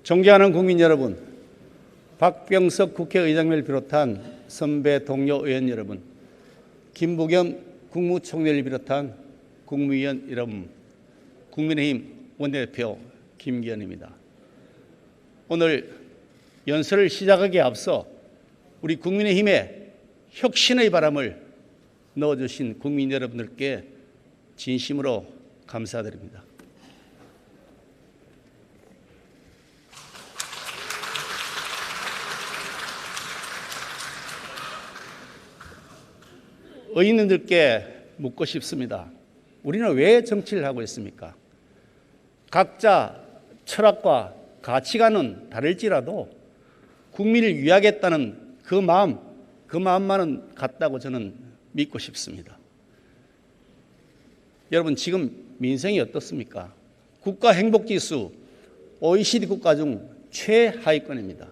존경하는 국민 여러분, 박병석 국회의장님을 비롯한 선배 동료 의원 여러분, 김부겸 국무총리를 비롯한 국무위원 여러분, 국민의힘 원내대표 김기현입니다. 오늘 연설을 시작하기에 앞서 우리 국민의힘에 혁신의 바람을 넣어주신 국민 여러분들께 진심으로 감사드립니다. 의원님들께 묻고 싶습니다. 우리는 왜 정치를 하고 있습니까? 각자 철학과 가치관은 다를지라도 국민을 위하겠다는 그 마음만은 같다고 저는 믿고 싶습니다. 여러분, 지금 민생이 어떻습니까? 국가 행복지수 OECD 국가 중 최하위권입니다.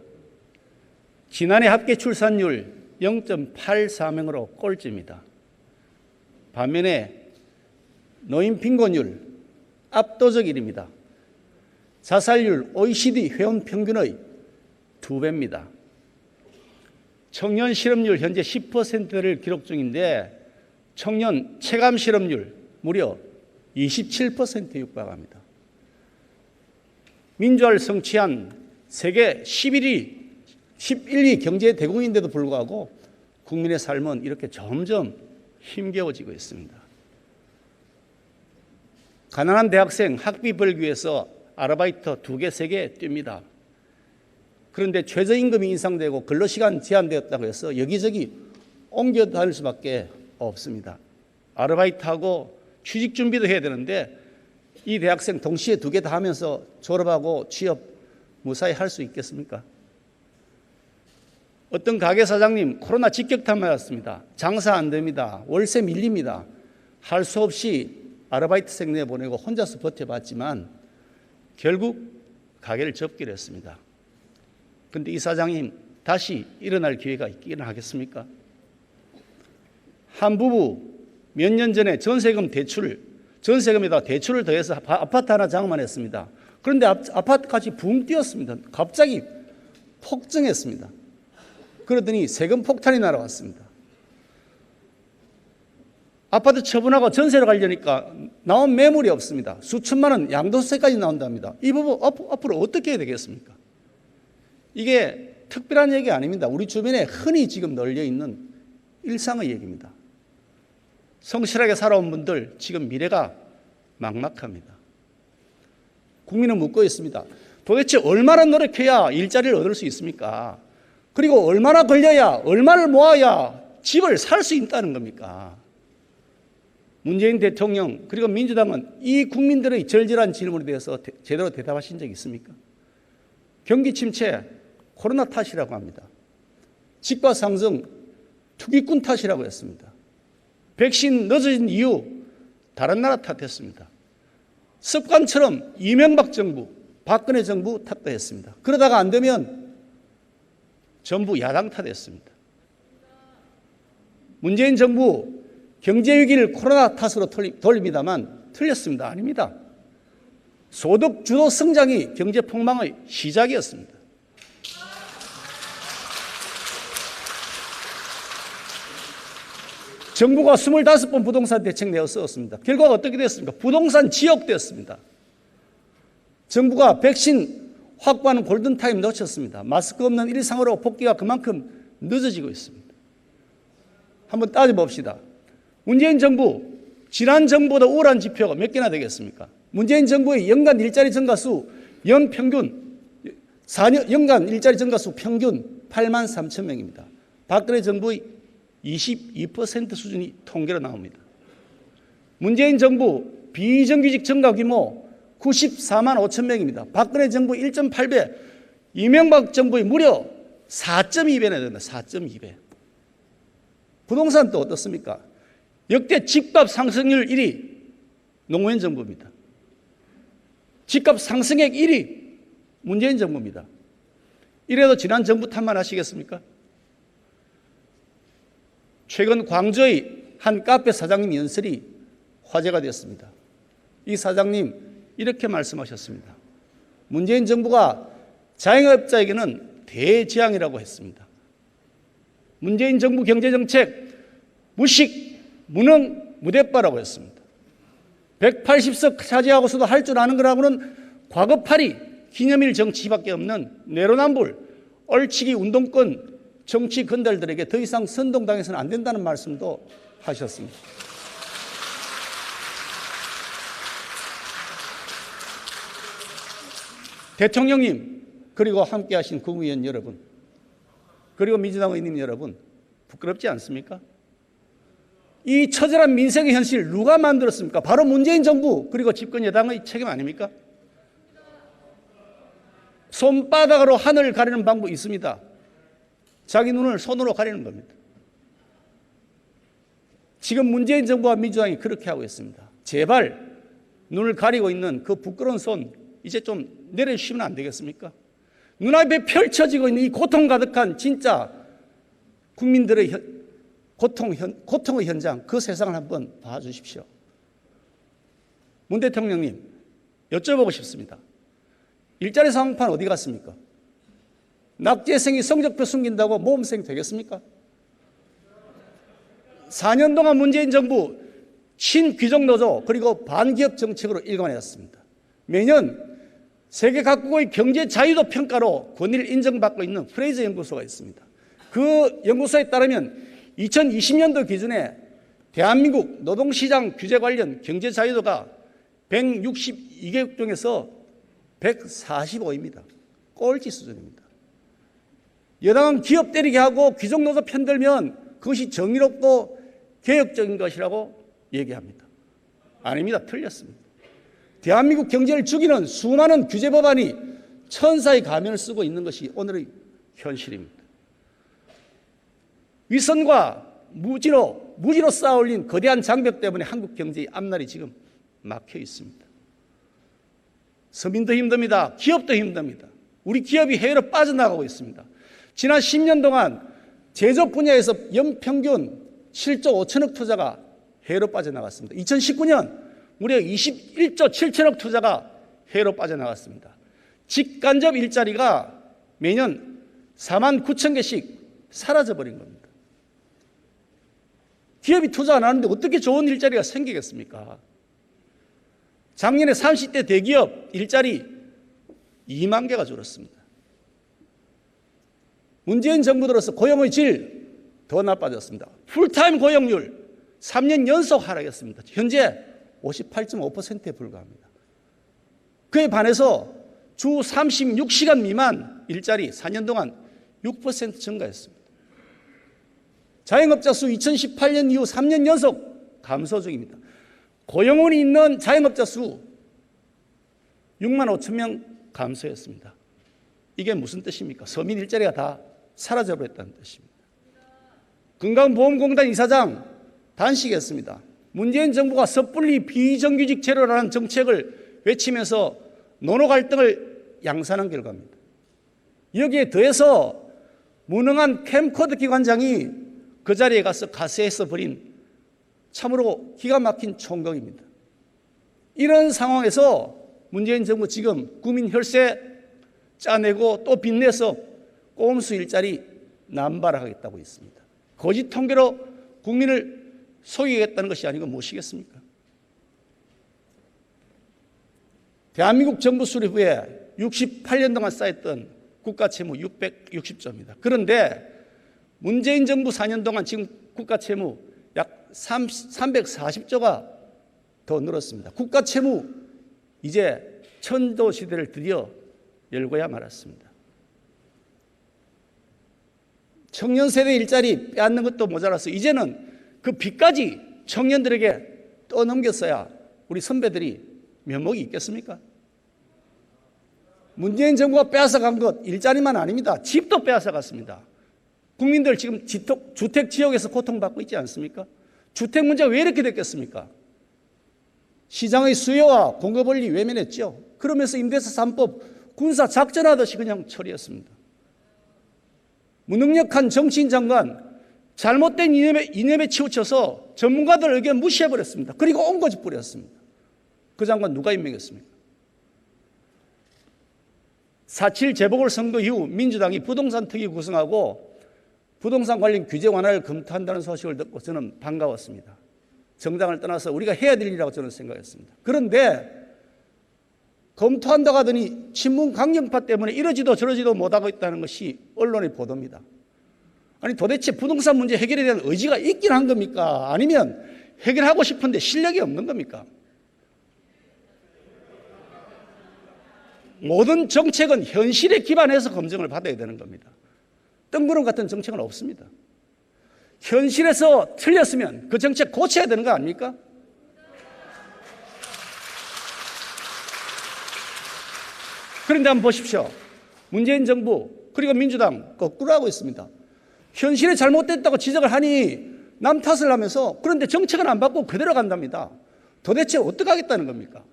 지난해 합계 출산율 0.84명으로 꼴찌입니다. 반면에 노인 빈곤율 압도적 1위입니다. 자살률 OECD 회원 평균의 2배입니다. 청년 실업률 현재 10%를 기록 중인데 청년 체감 실업률 무려 27%에 육박합니다. 민주화를 성취한 세계 11위 경제 대국인데도 불구하고 국민의 삶은 이렇게 점점 힘겨워지고 있습니다. 가난한 대학생 학비 벌기 위해서 아르바이트 2개, 3개 뜁니다. 그런데 최저임금이 인상되고 근로시간 제한되었다고 해서 여기저기 옮겨 다닐 수밖에 없습니다. 아르바이트하고 취직 준비도 해야 되는데 이 대학생 동시에 2개 다 하면서 졸업하고 취업 무사히 할 수 있겠습니까? 어떤 가게 사장님 코로나 직격탄 맞았습니다. 장사 안 됩니다. 월세 밀립니다. 할 수 없이 아르바이트생 내보내고 혼자서 버텨봤지만 결국 가게를 접기로 했습니다. 그런데 이 사장님 다시 일어날 기회가 있기는 하겠습니까? 한 부부 몇 년 전에 전세금에다 대출을 더해서 아파트 하나 장만했습니다. 그런데 아파트 값이 붕 뛰었습니다. 갑자기 폭증했습니다. 그러더니 세금 폭탄이 날아왔습니다. 아파트 처분하고 전세로 가려니까 나온 매물이 없습니다. 수천만 원 양도세까지 나온답니다. 이 부분 앞으로 어떻게 해야 되겠습니까? 이게 특별한 얘기 아닙니다. 우리 주변에 흔히 지금 널려 있는 일상의 얘기입니다. 성실하게 살아온 분들 지금 미래가 막막합니다. 국민은 묻고 있습니다. 도대체 얼마나 노력해야 일자리를 얻을 수 있습니까? 그리고 얼마나 걸려야, 얼마를 모아야 집을 살 수 있다는 겁니까? 문재인 대통령 그리고 민주당은 이 국민들의 절절한 질문에 대해서 제대로 대답하신 적이 있습니까? 경기 침체 코로나 탓이라고 합니다. 집값 상승 투기꾼 탓이라고 했습니다. 백신 늦어진 이유 다른 나라 탓했습니다. 습관처럼 이명박 정부, 박근혜 정부 탓도 했습니다. 그러다가 안 되면 전부 야당 탓했습니다. 문재인 정부 경제위기를 코로나 탓으로 돌립니다만 틀렸습니다. 아닙니다. 소득 주도 성장이 경제 폭망의 시작이었습니다. 정부가 25번 부동산 대책 내어 썼습니다. 결과가 어떻게 됐습니까? 부동산 지옥되었습니다. 정부가 백신 확보하는 골든타임 놓쳤습니다. 마스크 없는 일상으로 복귀가 그만큼 늦어지고 있습니다. 한번 따져봅시다. 문재인 정부, 지난 정부보다 우월한 지표가 몇 개나 되겠습니까? 문재인 정부의 연간 일자리 증가수 연간 일자리 증가수 평균 8만 3천 명입니다. 박근혜 정부의 22% 수준이 통계로 나옵니다. 문재인 정부 비정규직 증가 규모 94만 5천 명입니다. 박근혜 정부 1.8배, 이명박 정부의 무려 4.2배나 됩니다. 4.2배. 부동산 또 어떻습니까? 역대 집값 상승률 1위 노무현 정부입니다. 집값 상승액 1위 문재인 정부입니다. 이래도 지난 정부 탓만 하시겠습니까? 최근 광주의 한 카페 사장님 연설이 화제가 되었습니다. 이 사장님 이렇게 말씀하셨습니다. 문재인 정부가 자영업자에게는 대재앙이라고 했습니다. 문재인 정부 경제정책 무식, 무능, 무대빠라고 했습니다. 180석 차지하고서도 할 줄 아는 거라고는 과거팔이, 기념일 정치밖에 없는 내로남불, 얼치기 운동권 정치 건달들에게 더 이상 선동당해서는 안 된다는 말씀도 하셨습니다. 대통령님, 그리고 함께하신 국무위원 여러분, 그리고 민주당 의원님 여러분, 부끄럽지 않습니까? 이 처절한 민생의 현실 누가 만들었습니까? 바로 문재인 정부 그리고 집권 여당의 책임 아닙니까? 손바닥으로 하늘을 가리는 방법이 있습니다. 자기 눈을 손으로 가리는 겁니다. 지금 문재인 정부와 민주당이 그렇게 하고 있습니다. 제발 눈을 가리고 있는 그 부끄러운 손 이제 좀 내려주시면 안 되겠습니까? 눈앞에 펼쳐지고 있는 이 고통 가득한 진짜 국민들의 고통의 현장, 그 세상을 한번 봐주십시오. 문 대통령님, 여쭤보고 싶습니다. 일자리 상황판 어디 갔습니까? 낙제생이 성적표 숨긴다고 모범생 되겠습니까? 4년 동안 문재인 정부 친귀족노조 그리고 반기업 정책으로 일관했습니다. 매년 세계 각국의 경제 자유도 평가로 권위를 인정받고 있는 프레이저 연구소가 있습니다. 그 연구소에 따르면 2020년도 기준에 대한민국 노동시장 규제 관련 경제 자유도가 162개국 중에서 145입니다. 꼴찌 수준입니다. 여당은 기업 때리게 하고 귀족노조 편들면 그것이 정의롭고 개혁적인 것이라고 얘기합니다. 아닙니다. 틀렸습니다. 대한민국 경제를 죽이는 수많은 규제 법안이 천사의 가면을 쓰고 있는 것이 오늘의 현실입니다. 위선과 무지로 쌓아올린 거대한 장벽 때문에 한국 경제의 앞날이 지금 막혀 있습니다. 서민도 힘듭니다. 기업도 힘듭니다. 우리 기업이 해외로 빠져나가고 있습니다. 지난 10년 동안 제조업 분야에서 연평균 7조 5천억 투자가 해외로 빠져나갔습니다. 2019년 무려 21조 7천억 투자가 해외로 빠져나갔습니다. 직간접 일자리가 매년 4만 9천 개씩 사라져버린 겁니다. 기업이 투자 안 하는데 어떻게 좋은 일자리가 생기겠습니까? 작년에 30대 대기업 일자리 2만 개가 줄었습니다. 문재인 정부 들어서 고용의 질 더 나빠졌습니다. 풀타임 고용률 3년 연속 하락했습니다. 현재 58.5%에 불과합니다. 그에 반해서 주 36시간 미만 일자리 4년 동안 6% 증가했습니다. 자영업자 수 2018년 이후 3년 연속 감소 중입니다. 고용원이 있는 자영업자 수 6만 5천 명 감소했습니다. 이게 무슨 뜻입니까? 서민 일자리가 다 사라져버렸다는 뜻입니다. 건강보험공단 이사장 단식했습니다. 문재인 정부가 섣불리 비정규직 제로라는 정책을 외치면서 노노 갈등을 양산한 결과입니다. 여기에 더해서 무능한 캠코더 기관장이 그 자리에 가서 가세해서 벌인 참으로 기가 막힌 총각입니다. 이런 상황에서 문재인 정부 지금 국민 혈세 짜내고 또 빚내서 꼼수 일자리 남발하겠다고 있습니다. 거짓 통계로 국민을 속이겠다는 것이 아니고 무엇이겠습니까? 대한민국 정부 수립 후에 68년 동안 쌓였던 국가채무 660조입니다. 그런데 문재인 정부 4년 동안 지금 국가채무 약 340조가 더 늘었습니다. 국가채무 이제 천조 시대를 드디어 열고야 말았습니다. 청년 세대 일자리 빼앗는 것도 모자라서 이제는 그 빚까지 청년들에게 떠넘겼어야 우리 선배들이 면목이 있겠습니까? 문재인 정부가 빼앗아간 것 일자리만 아닙니다. 집도 빼앗아갔습니다. 국민들 지금 주택 지역에서 고통받고 있지 않습니까? 주택 문제가 왜 이렇게 됐겠습니까? 시장의 수요와 공급 원리 외면했죠. 그러면서 임대차 3법 군사 작전하듯이 그냥 처리했습니다. 무능력한 정치인 장관 잘못된 이념에 치우쳐서 전문가들 의견 무시해버렸습니다. 그리고 옹거지 뿌렸습니다. 그 장관 누가 임명했습니까? 4.7 재보궐선거 이후 민주당이 부동산 특위 구성하고 부동산 관련 규제 완화를 검토한다는 소식을 듣고 저는 반가웠습니다. 정당을 떠나서 우리가 해야 될 일이라고 저는 생각했습니다. 그런데 검토한다고 하더니 친문 강경파 때문에 이러지도 저러지도 못하고 있다는 것이 언론의 보도입니다. 아니 도대체 부동산 문제 해결에 대한 의지가 있긴 한 겁니까? 아니면 해결하고 싶은데 실력이 없는 겁니까? 모든 정책은 현실에 기반해서 검증을 받아야 되는 겁니다. 뜬구름 같은 정책은 없습니다. 현실에서 틀렸으면 그 정책 고쳐야 되는 거 아닙니까? 그런데 한번 보십시오. 문재인 정부 그리고 민주당 거꾸로 하고 있습니다. 현실에 잘못됐다고 지적을 하니 남 탓을 하면서 그런데 정책은 안 바꾸고 그대로 간답니다. 도대체 어떻게 하겠다는 겁니까?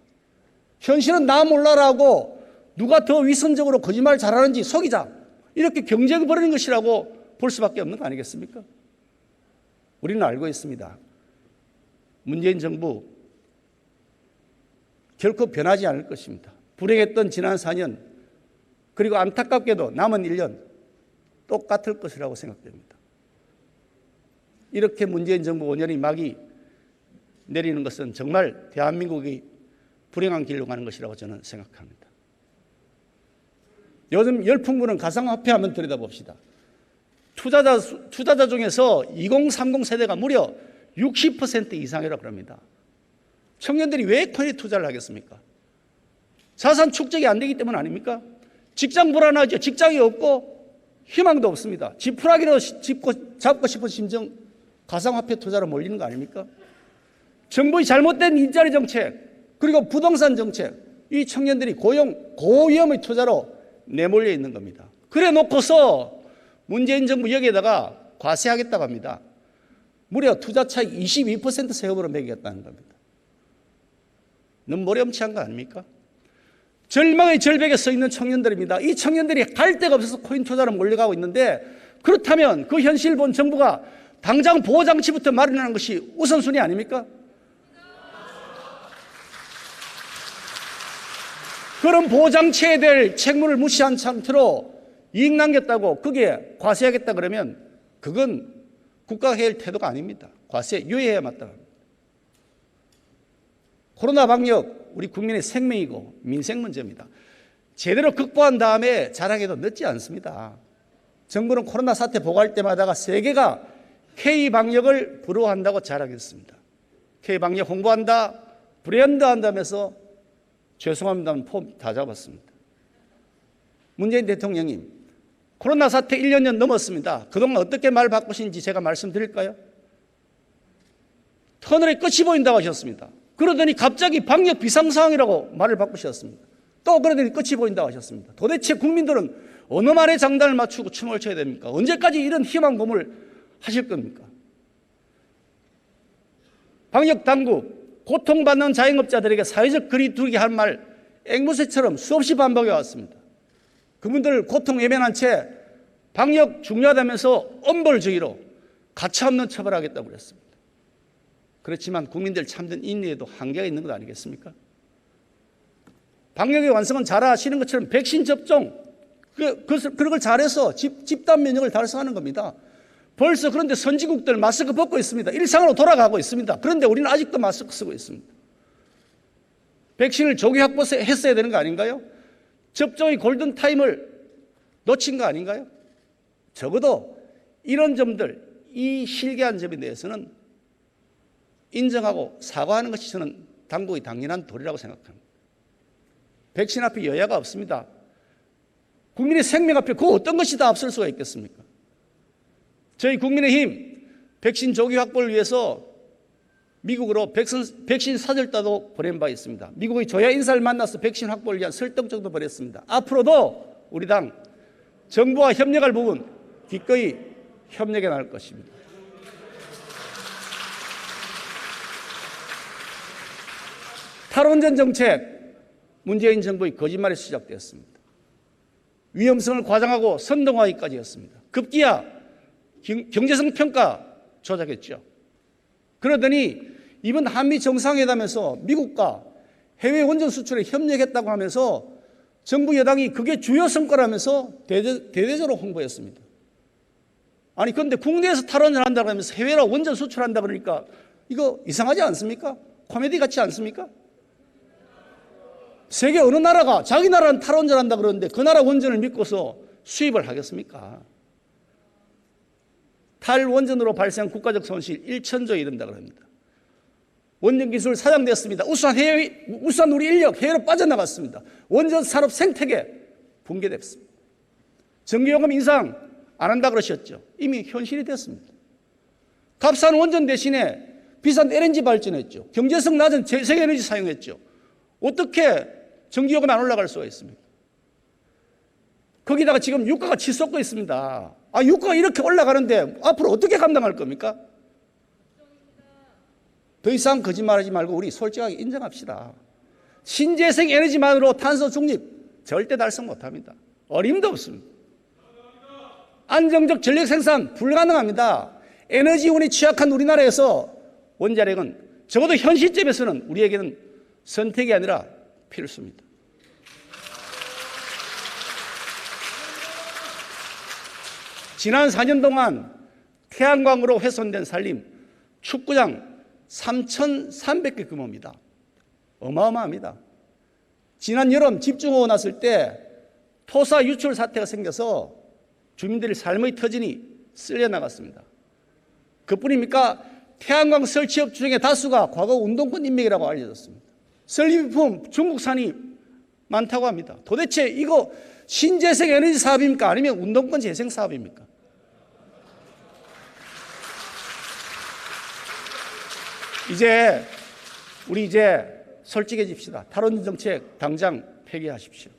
현실은 나 몰라라고 누가 더 위선적으로 거짓말 잘하는지 속이자 이렇게 경쟁을 벌이는 것이라고 볼 수밖에 없는 거 아니겠습니까? 우리는 알고 있습니다. 문재인 정부 결코 변하지 않을 것입니다. 불행했던 지난 4년 그리고 안타깝게도 남은 1년 똑같을 것이라고 생각됩니다. 이렇게 문재인 정부 5년이 막이 내리는 것은 정말 대한민국이 불행한 길로 가는 것이라고 저는 생각합니다. 요즘 열풍 부는 가상화폐 한번 들여다봅시다. 투자자 중에서 2030 세대가 무려 60% 이상이라고 합니다. 청년들이 왜 코인에 투자를 하겠습니까? 자산 축적이 안 되기 때문 아닙니까? 직장 불안하죠. 직장이 없고 희망도 없습니다. 지푸라기로 잡고 싶은 심정 가상화폐 투자로 몰리는 거 아닙니까? 정부의 잘못된 일자리 정책 그리고 부동산 정책 이 청년들이 고위험의 투자로 내몰려 있는 겁니다. 그래 놓고서 문재인 정부 여기에다가 과세하겠다고 합니다. 무려 투자 차익 22% 세금으로 매기겠다는 겁니다. 너무 모렴치한 거 아닙니까? 절망의 절벽에 서 있는 청년들입니다. 이 청년들이 갈 데가 없어서 코인 투자로 몰려가고 있는데 그렇다면 그 현실을 본 정부가 당장 보호장치부터 마련하는 것이 우선순위 아닙니까? 그런 보호장치에 대해 책무를 무시한 상태로 이익 남겼다고 거기에 과세하겠다 그러면 그건 국가가 해야 할 태도가 아닙니다. 과세 유예해야 마땅합니다. 코로나 방역 우리 국민의 생명이고 민생 문제입니다. 제대로 극복한 다음에 자랑해도 늦지 않습니다. 정부는 코로나 사태 보고할 때마다 세계가 K방역을 부러워한다고 자랑했습니다. K방역 홍보한다, 브랜드 한다면서 죄송합니다만 폼 다 잡았습니다. 문재인 대통령님, 코로나 사태 1년 전 넘었습니다. 그동안 어떻게 말 바꾸신지 제가 말씀드릴까요? 터널에 끝이 보인다고 하셨습니다. 그러더니 갑자기 방역 비상상황이라고 말을 바꾸셨습니다. 또 그러더니 끝이 보인다고 하셨습니다. 도대체 국민들은 어느 말에 장단을 맞추고 춤을 춰야 됩니까? 언제까지 이런 희망 고문을 하실 겁니까? 방역 당국, 고통받는 자영업자들에게 사회적 거리 두기 할 말 앵무새처럼 수없이 반복해 왔습니다. 그분들 고통 외면한 채 방역 중요하다면서 엄벌주의로 가차없는 처벌하겠다고 그랬습니다. 그렇지만 국민들 참된 인내에도 한계가 있는 것 아니겠습니까? 방역의 완성은 잘 아시는 것처럼 백신 접종, 그런 걸 잘해서 집단 면역을 달성하는 겁니다. 벌써 그런데 선진국들 마스크 벗고 있습니다. 일상으로 돌아가고 있습니다. 그런데 우리는 아직도 마스크 쓰고 있습니다. 백신을 조기 확보했어야 되는 거 아닌가요? 접종의 골든타임을 놓친 거 아닌가요? 적어도 이런 점들, 이 실개한 점에 대해서는 인정하고 사과하는 것이 저는 당국의 당연한 도리라고 생각합니다. 백신 앞에 여야가 없습니다. 국민의 생명 앞에 그 어떤 것이 다 앞설 수가 있겠습니까? 저희 국민의힘 백신 조기 확보를 위해서 미국으로 백신 사절단도 보낸 바 있습니다. 미국의 조야 인사를 만나서 백신 확보를 위한 설득정도 벌였습니다. 앞으로도 우리 당 정부와 협력할 부분 기꺼이 협력해 나갈 것입니다. 탈원전 정책, 문재인 정부의 거짓말이 시작되었습니다. 위험성을 과장하고 선동하기까지였습니다. 급기야 경제성 평가 조작했죠. 그러더니 이번 한미 정상회담에서 미국과 해외 원전 수출에 협력했다고 하면서 정부 여당이 그게 주요 성과라면서 대대적으로 홍보했습니다. 아니 그런데 국내에서 탈원전 한다고 하면서 해외로 원전 수출한다 그러니까 이거 이상하지 않습니까? 코미디 같지 않습니까? 세계 어느 나라가 자기 나라는 탈원전 한다 그러는데 그 나라 원전을 믿고서 수입을 하겠습니까? 탈원전으로 발생한 국가적 손실 1천조에 이른다 그럽니다. 원전 기술 사장됐습니다. 우수한 우리 인력 해외로 빠져나갔습니다. 원전 산업 생태계 붕괴됐습니다. 전기요금 인상 안 한다 그러셨죠. 이미 현실이 됐습니다. 값싼 원전 대신에 비싼 LNG 발전했죠. 경제성 낮은 재생에너지 사용했죠. 어떻게 전기요금이 안 올라갈 수가 있습니까? 거기다가 지금 유가가 치솟고 있습니다. 유가가 이렇게 올라가는데 앞으로 어떻게 감당할 겁니까? 더 이상 거짓말하지 말고 우리 솔직하게 인정합시다. 신재생 에너지만으로 탄소 중립 절대 달성 못합니다. 어림도 없습니다. 안정적 전력 생산 불가능합니다. 에너지원이 취약한 우리나라에서 원자력은 적어도 현 시점에서는 우리에게는 선택이 아니라 필수입니다. 지난 4년 동안 태양광으로 훼손된 산림, 축구장 3,300개 규모입니다. 어마어마합니다. 지난 여름 집중호우 났을 때 토사 유출 사태가 생겨서 주민들의 삶의 터전이 쓸려 나갔습니다. 그뿐입니까? 태양광 설치업 중에 다수가 과거 운동권 인맥이라고 알려졌습니다. 설비품 중국산이 많다고 합니다. 도대체 이거 신재생 에너지 사업입니까? 아니면 운동권 재생 사업입니까? 우리 솔직해집시다. 탈원전 정책 당장 폐기하십시오.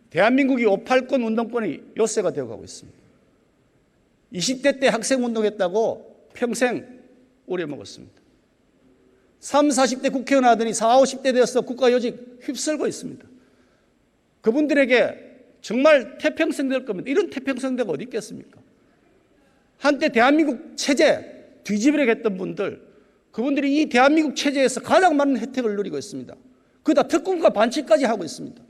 대한민국이 5.18권 운동권이 요새가 되어가고 있습니다. 20대 때 학생 운동했다고 평생 우려먹었습니다. 30, 40대 국회의원 하더니 40, 50대 되어서 국가요직 휩쓸고 있습니다. 그분들에게 정말 태평성 될 겁니다. 이런 태평성대가 어디 있겠습니까? 한때 대한민국 체제 뒤집으려고 했던 분들, 그분들이 이 대한민국 체제에서 가장 많은 혜택을 누리고 있습니다. 그다 특권과 반칙까지 하고 있습니다.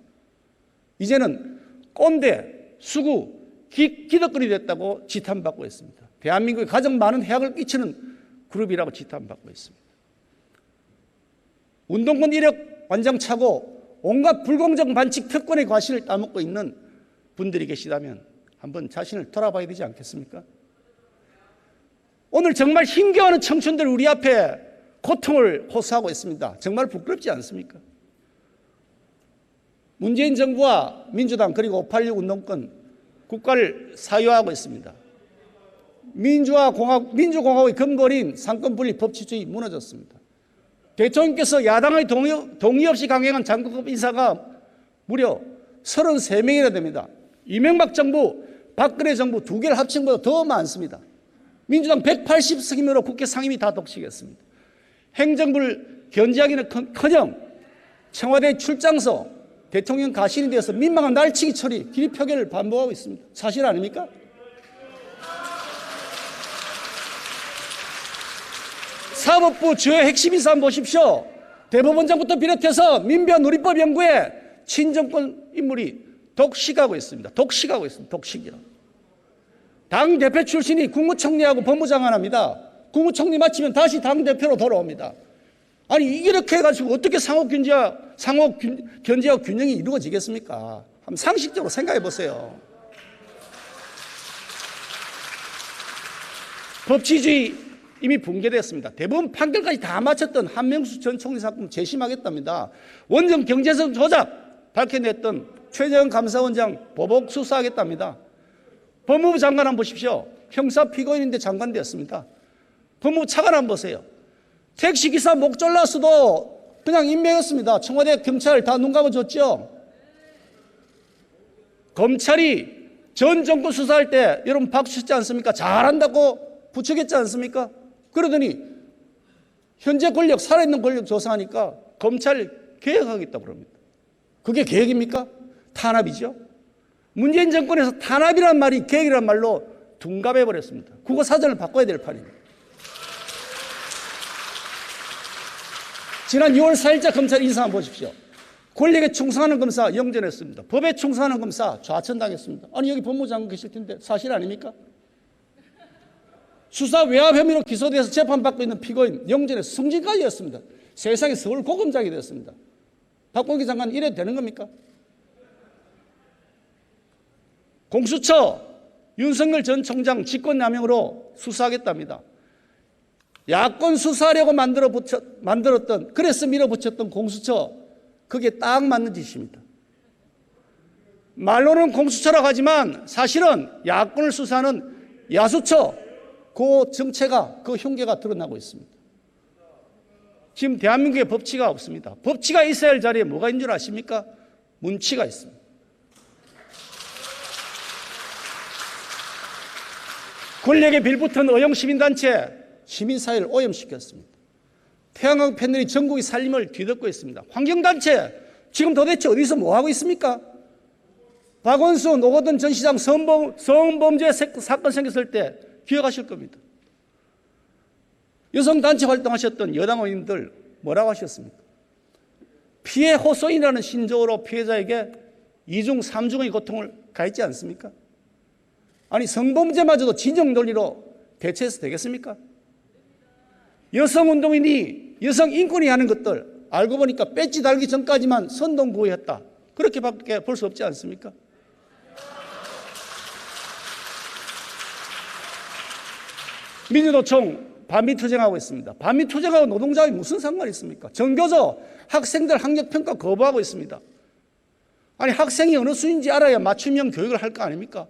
이제는 꼰대, 수구, 기득권이 됐다고 지탄받고 있습니다. 대한민국에 가장 많은 해악을 끼치는 그룹이라고 지탄받고 있습니다. 운동권 이력 완장 차고 온갖 불공정 반칙 특권의 과실을 따먹고 있는 분들이 계시다면 한번 자신을 돌아봐야 되지 않겠습니까? 오늘 정말 힘겨워하는 청춘들 우리 앞에 고통을 호소하고 있습니다. 정말 부끄럽지 않습니까? 문재인 정부와 민주당 그리고 5.86 운동권 국가를 사유하고 있습니다. 민주공화국의 근본인 상권분리 법치주의 무너졌습니다. 대통령께서 야당의 동의 없이 강행한 장관급 인사가 무려 33명이나 됩니다. 이명박 정부, 박근혜 정부 두 개를 합친 것보다 더 많습니다. 민주당 180석이므로 국회 상임위 다 독식했습니다. 행정부를 견제하기는커녕 청와대 출장소, 대통령 가신이 되어서 민망한 날치기 처리, 기립 표결을 반복하고 있습니다. 사실 아닙니까? 사법부 주요 핵심 인사 한번 보십시오. 대법원장부터 비롯해서 민변 누리법 연구에 친정권 인물이 독식하고 있습니다. 독식이요. 당대표 출신이 국무총리하고 법무장관 합니다. 국무총리 마치면 다시 당대표로 돌아옵니다. 아니 이렇게 해가지고 어떻게 상호 견제와 균형이 이루어지겠습니까? 한번 상식적으로 생각해 보세요. 법치주의 이미 붕괴됐습니다. 대법원 판결까지 다 마쳤던 한명수 전 총리 사건 재심하겠답니다. 원전 경제성 조작 밝혀냈던 최재형 감사원장 보복 수사하겠답니다. 법무부 장관 한번 보십시오. 형사 피고인인데 장관 되었습니다. 법무부 차관 한번 보세요. 택시기사 목 잘랐어도 그냥 임명했습니다. 청와대 경찰 다 눈 감아줬죠. 검찰이 전 정권 수사할 때 여러분 박수 쳤지 않습니까? 잘한다고 부추겼지 않습니까? 그러더니 현재 권력, 살아있는 권력 조사하니까 검찰 개혁하겠다고 그럽니다. 그게 개혁입니까? 탄압이죠. 문재인 정권에서 탄압이란 말이 개혁이란 말로 둔갑해버렸습니다. 국어사전을 바꿔야 될 판입니다. 지난 6월 4일자 검찰 인사 한번 보십시오. 권력에 충성하는 검사 영전했습니다. 법에 충성하는 검사 좌천당했습니다. 아니 여기 법무장관 계실 텐데 사실 아닙니까? 수사 외압 혐의로 기소돼서 재판받고 있는 피고인 영전에서 승진까지 했습니다. 세상에 서울 고검장이 됐습니다. 박범계 장관 이래도 되는 겁니까? 공수처 윤석열 전 총장 직권남용으로 수사하겠답니다. 야권 수사하려고 만들었던 그래서 밀어붙였던 공수처 그게 딱 맞는 짓입니다. 말로는 공수처라고 하지만 사실은 야권을 수사하는 야수처 그 정체가 그 흉계가 드러나고 있습니다. 지금 대한민국에 법치가 없습니다. 법치가 있어야 할 자리에 뭐가 있는 줄 아십니까? 문치가 있습니다. 권력에 빌붙은 의용 시민단체 시민사회를 오염시켰습니다. 태양광 패널이 전국의 살림을 뒤덮고 있습니다. 환경단체 지금 도대체 어디서 뭐하고 있습니까? 박원순, 노거돈 전 시장 성범죄 사건 생겼을 때 기억하실 겁니다. 여성단체 활동하셨던 여당 의원님들 뭐라고 하셨습니까? 피해 호소인이라는 신조어로 피해자에게 2중, 3중의 고통을 가했지 않습니까? 아니 성범죄마저도 진정 논리로 대처해서 되겠습니까? 여성운동인이 여성인권이 하는 것들 알고 보니까 배지 달기 전까지만 선동구호였다. 그렇게밖에 볼 수 없지 않습니까? 민주노총 반미투쟁하고 있습니다. 반미투쟁하고 노동자와 무슨 상관이 있습니까? 전교조 학생들 학력평가 거부하고 있습니다. 아니 학생이 어느 수인지 알아야 맞춤형 교육을 할 거 아닙니까?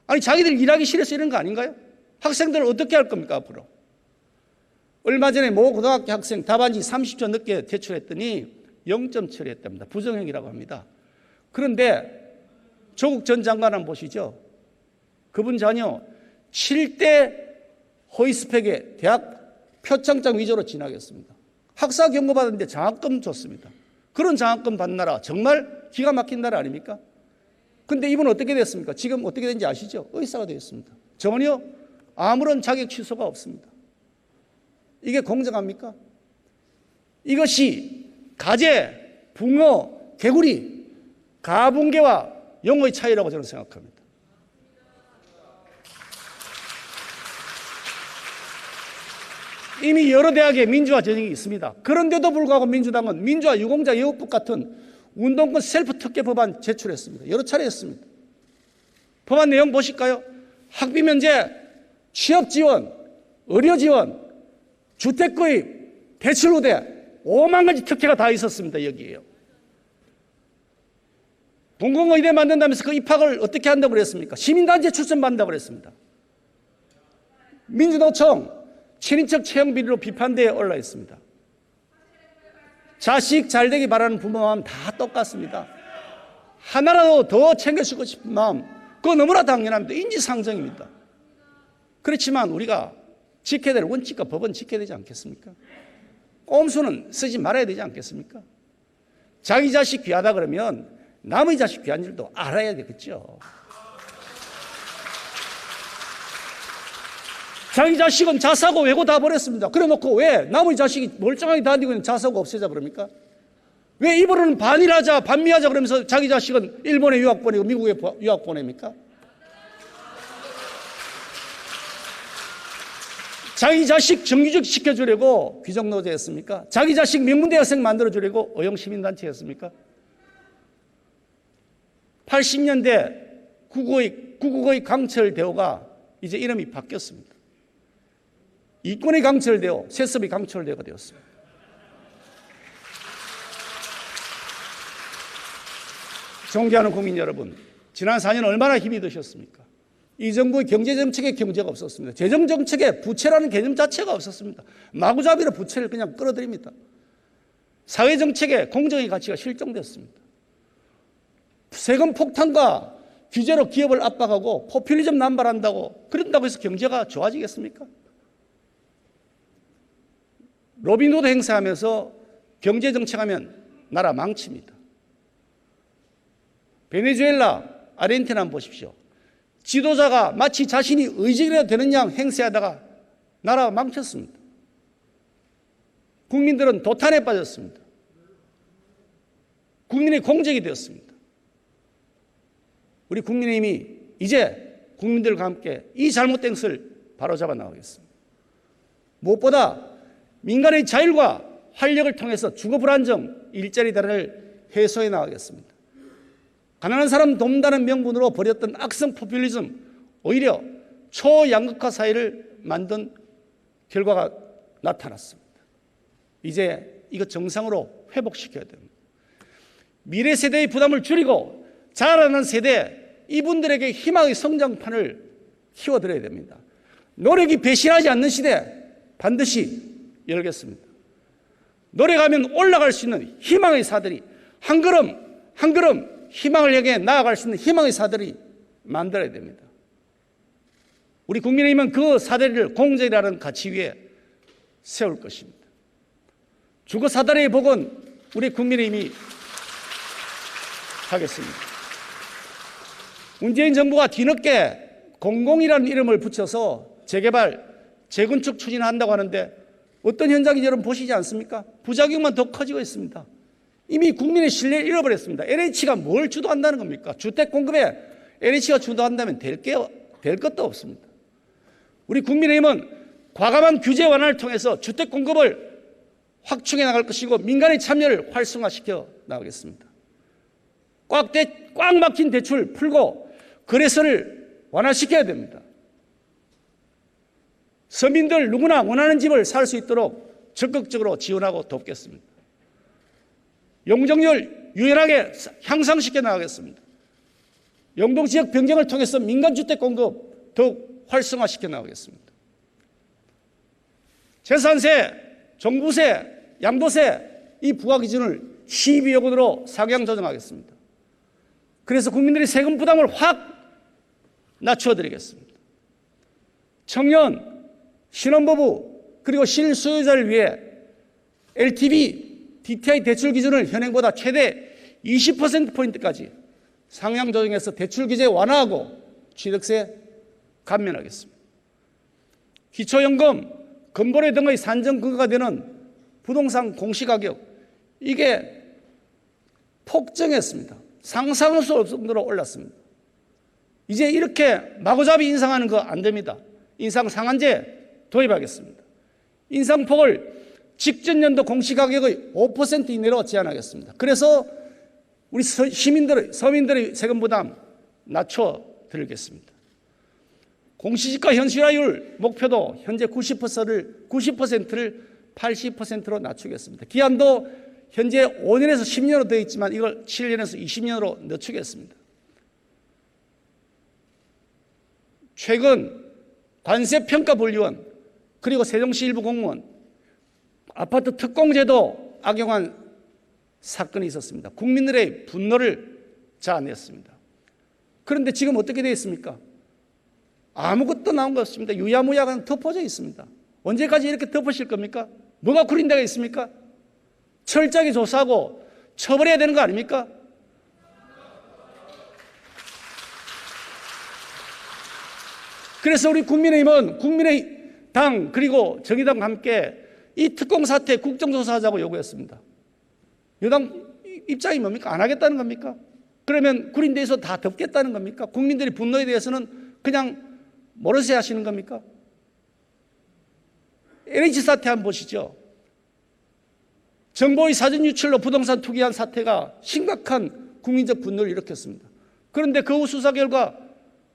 아니 자기들 일하기 싫어서 이런 거 아닌가요? 학생들을 어떻게 할 겁니까 앞으로? 얼마 전에 모 고등학교 학생 답안지 30초 늦게 제출했더니 0점 처리했답니다. 부정행위라고 합니다. 그런데 조국 전 장관 한번 보시죠. 그분 자녀 7대 허위스펙에 대학 표창장 위조로 진학했습니다. 학사 경고 받았는데 장학금 줬습니다. 그런 장학금 받는 나라 정말 기가 막힌 나라 아닙니까? 근데 이분은 어떻게 됐습니까? 지금 어떻게 된지 아시죠? 의사가 되었습니다. 전혀 아무런 자격 취소가 없습니다. 이게 공정합니까? 이것이 가재, 붕어, 개구리, 가붕괴와 용어의 차이라고 저는 생각합니다. 이미 여러 대학에 민주화 전형이 있습니다. 그런데도 불구하고 민주당은 민주화 유공자 예우법 같은 운동권 셀프 특혜 법안 제출했습니다. 여러 차례 했습니다. 법안 내용 보실까요? 학비 면제, 취업 지원, 의료 지원, 주택 구입, 대출 우대 5만 가지 특혜가 다 있었습니다. 여기에요. 공공의대 만든다면서 그 입학을 어떻게 한다고 그랬습니까? 시민단체 추천받는다고 그랬습니다. 민주노총 친인척 채용 비리로 비판대에 올라 있습니다. 자식 잘되기 바라는 부모 마음 다 똑같습니다. 하나라도 더 챙겨주고 싶은 마음 그거 너무나 당연합니다. 인지상정입니다. 그렇지만 우리가 지켜야 될 원칙과 법은 지켜야 되지 않겠습니까? 꼼수는 쓰지 말아야 되지 않겠습니까? 자기 자식 귀하다 그러면 남의 자식 귀한 줄도 알아야 되겠죠. 자기 자식은 자사고 외고 다 버렸습니다. 그래 놓고 왜 남의 자식이 멀쩡하게 다니고 있는 자사고 없애자 그럽니까? 왜 입으로는 반일하자 반미하자 그러면서 자기 자식은 일본에 유학 보내고 미국에 유학 보냅니까? 자기 자식 정규직 시켜주려고 귀족노조 했습니까? 자기 자식 명문대학생 만들어주려고 의용시민단체 했습니까? 80년대 구국의 강철대호가 이제 이름이 바뀌었습니다. 이권의 강철대호, 세습의 강철대호가 되었습니다. 존경하는 국민 여러분, 지난 4년 얼마나 힘이 드셨습니까? 이 정부의 경제정책에 경제가 없었습니다. 재정정책에 부채라는 개념 자체가 없었습니다. 마구잡이로 부채를 그냥 끌어들입니다. 사회정책에 공정의 가치가 실종됐습니다. 세금 폭탄과 규제로 기업을 압박하고 포퓰리즘 남발한다고 그런다고 해서 경제가 좋아지겠습니까? 로빈후드 행사하면서 경제정책하면 나라 망칩니다. 베네수엘라, 아르헨티나 한번 보십시오. 지도자가 마치 자신이 의지라도 되는 양 행세하다가 나라가 망쳤습니다. 국민들은 도탄에 빠졌습니다. 국민의 공적이 되었습니다. 우리 국민의힘이 이제 국민들과 함께 이 잘못된 것을 바로잡아 나가겠습니다. 무엇보다 민간의 자율과 활력을 통해서 주거 불안정, 일자리 대란을 해소해 나가겠습니다. 가난한 사람 돕는다는 명분으로 벌였던 악성 포퓰리즘, 오히려 초양극화 사회를 만든 결과가 나타났습니다. 이제 이거 정상으로 회복시켜야 됩니다. 미래 세대의 부담을 줄이고 자라나는 세대, 이분들에게 희망의 성장판을 키워드려야 됩니다. 노력이 배신하지 않는 시대 반드시 열겠습니다. 노력하면 올라갈 수 있는 희망의 사들이 한 걸음 한 걸음 희망을 향해 나아갈 수 있는 희망의 사들이 만들어야 됩니다. 우리 국민의힘은 그 사다리를 공정이라는 가치 위에 세울 것입니다. 주거 사다리의 복은 우리 국민의힘이 하겠습니다. 문재인 정부가 뒤늦게 공공이라는 이름을 붙여서 재개발, 재건축 추진한다고 하는데 어떤 현장인지 여러분 보시지 않습니까? 부작용만 더 커지고 있습니다. 이미 국민의 신뢰를 잃어버렸습니다. LH가 뭘 주도한다는 겁니까? 주택 공급에 LH가 주도한다면 될 것도 없습니다. 우리 국민의힘은 과감한 규제 완화를 통해서 주택 공급을 확충해 나갈 것이고 민간의 참여를 활성화시켜 나가겠습니다. 꽉 막힌 대출 풀고 거래소를 완화시켜야 됩니다. 서민들 누구나 원하는 집을 살 수 있도록 적극적으로 지원하고 돕겠습니다. 용적률 유연하게 향상시켜 나가겠습니다. 용도지역 변경을 통해서 민간주택 공급 더욱 활성화시켜 나가겠습니다. 재산세, 종부세, 양도세 이 부과기준을 12억 원으로 상향 조정하겠습니다. 그래서 국민들의 세금 부담을 확 낮춰드리겠습니다. 청년, 신혼부부 그리고 실수요자를 위해 LTV, DTI 대출 기준을 현행보다 최대 20%포인트까지 상향 조정해서 대출 규제 완화하고 취득세 감면하겠습니다. 기초연금, 건보료 등의 산정 근거가 되는 부동산 공시가격 이게 폭증했습니다. 상상할 수 없을 정도로 올랐습니다. 이제 이렇게 마구잡이 인상하는 거 안 됩니다. 인상 상한제 도입하겠습니다. 인상폭을 직전 연도 공시가격의 5% 이내로 제한하겠습니다. 그래서 우리 서민들의 세금 부담 낮춰드리겠습니다. 공시지가 현실화율 목표도 현재 90%를 80%로 낮추겠습니다. 기한도 현재 5년에서 10년으로 되어 있지만 이걸 7년에서 20년으로 늦추겠습니다. 최근 관세평가분리원 그리고 세종시 일부 공무원 아파트 특공제도 악용한 사건이 있었습니다. 국민들의 분노를 자아냈습니다. 그런데 지금 어떻게 되어 있습니까? 아무것도 나온 것 없습니다. 유야무야가 덮어져 있습니다. 언제까지 이렇게 덮으실 겁니까? 뭐가 구린 데가 있습니까? 철저하게 조사하고 처벌해야 되는 거 아닙니까? 그래서 우리 국민의힘은 국민의당 그리고 정의당과 함께 이 특공 사태 국정조사하자고 요구했습니다. 여당 입장이 뭡니까? 안 하겠다는 겁니까? 그러면 구린 데에서 다 덮겠다는 겁니까? 국민들의 분노에 대해서는 그냥 모르쇠 하시는 겁니까? LH 사태 한번 보시죠. 정보의 사전 유출로 부동산 투기한 사태가 심각한 국민적 분노를 일으켰습니다. 그런데 그 후 수사 결과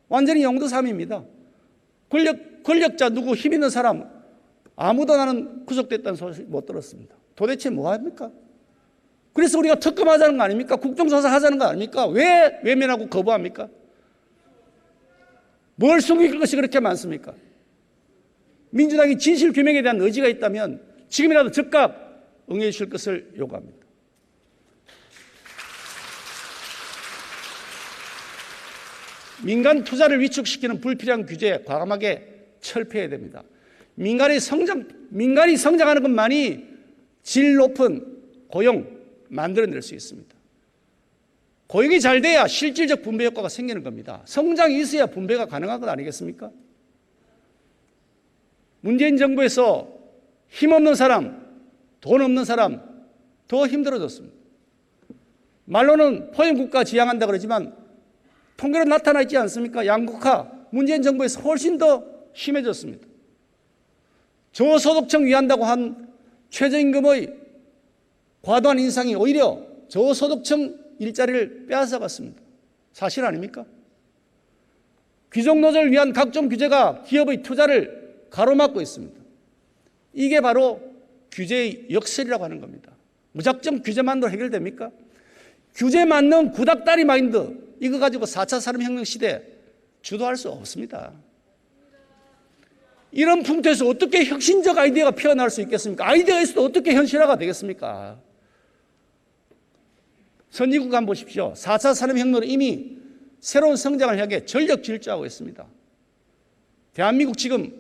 완전히 영도삼입니다. 권력자 누구 힘 있는 사람 아무도 나는 구속됐다는 소식 못 들었습니다. 도대체 뭐 합니까? 그래서 우리가 특검하자는 거 아닙니까? 국정조사 하자는 거 아닙니까? 왜 외면하고 거부합니까? 뭘 숨길 것이 그렇게 많습니까? 민주당이 진실 규명에 대한 의지가 있다면 지금이라도 즉각 응해 주실 것을 요구합니다. 민간 투자를 위축시키는 불필요한 규제 과감하게 철폐해야 됩니다. 민간이 성장하는 것만이 질 높은 고용 만들어낼 수 있습니다. 고용이 잘 돼야 실질적 분배 효과가 생기는 겁니다. 성장이 있어야 분배가 가능한 것 아니겠습니까? 문재인 정부에서 힘없는 사람, 돈 없는 사람 더 힘들어졌습니다. 말로는 포용국가 지향한다 그러지만 통계로 나타나 있지 않습니까? 양극화, 문재인 정부에서 훨씬 더 심해졌습니다. 저소득층 위한다고 한 최저임금의 과도한 인상이 오히려 저소득층 일자리를 빼앗아갔습니다. 사실 아닙니까? 귀족노조를 위한 각종 규제가 기업의 투자를 가로막고 있습니다. 이게 바로 규제의 역설이라고 하는 겁니다. 무작정 규제만으로 해결됩니까? 규제 맞는 구닥다리 마인드, 이거 가지고 4차 산업혁명 시대 주도할 수 없습니다. 이런 풍토에서 어떻게 혁신적 아이디어가 피어날 수 있겠습니까? 아이디어가 있어도 어떻게 현실화가 되겠습니까? 선진국 한번 보십시오. 4차 산업혁명으로 이미 새로운 성장을 향해 전력 질주하고 있습니다. 대한민국 지금